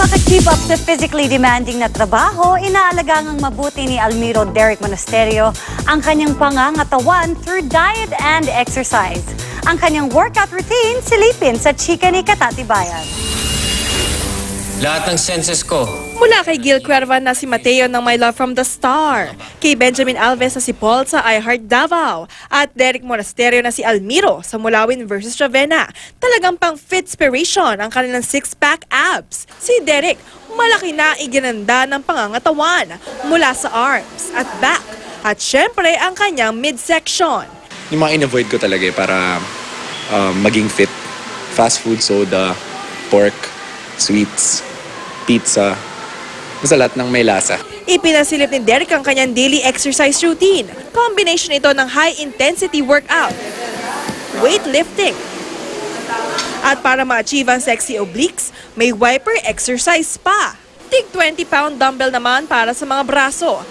maka-keep up sa physically demanding na trabaho, inaalagang mabuti ni Almiro Derek Monasterio ang kanyang pangangatawan through diet and exercise. Ang kanyang workout routine silipin sa chika ni Katatibayan. Lahat ng senses ko. Mula kay Gil Cuerva na si Mateo ng My Love from the Star, kay Benjamin Alves na si Paul sa I Heart Davao, at Derek Monasterio na si Almiro sa Mulawin versus Ravenna. Talagang pang fitspiration ang kanilang six-pack abs. Si Derek, malaki na iginanda ng pangangatawan mula sa arms at back, at syempre ang kanyang midsection. Yung mga in-avoid ko talaga para maging fit. Fast food, soda, pork, sweets, pizza, basta lahat ng may lasa. Ipinasilip ni Derek ang kanyang daily exercise routine. Combination ito ng high-intensity workout, weightlifting, at para ma-achieve ang sexy obliques, may wiper exercise pa. Tig 20-pound dumbbell naman para sa mga braso.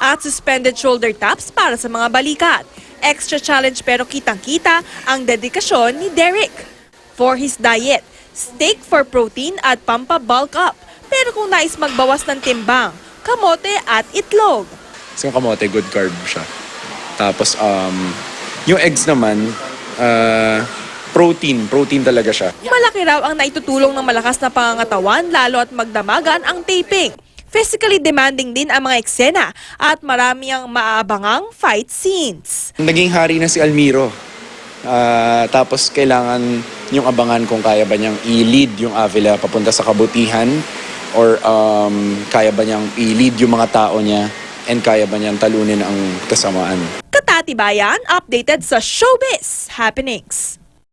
At suspended shoulder taps para sa mga balikat. Extra challenge pero kitang-kita ang dedikasyon ni Derek. For his diet, steak for protein at pampa-bulk up. Pero kung nais magbawas ng timbang, kamote at itlog. Kasi yung kamote, good carb siya. Tapos, yung eggs naman, protein talaga siya. Malaki raw ang naitutulong ng malakas na pangangatawan lalo at magdamagan ang taping. Physically demanding din ang mga eksena at marami ang maaabangang fight scenes. Naging hari na si Almiro. Tapos kailangan yung abangan kung kaya ba niyang i-lead yung Avila papunta sa kabutihan or kaya ba niyang i-lead yung mga tao niya and kaya ba niyang talunin ang kasamaan. Katatibayan, updated sa Showbiz Happenings.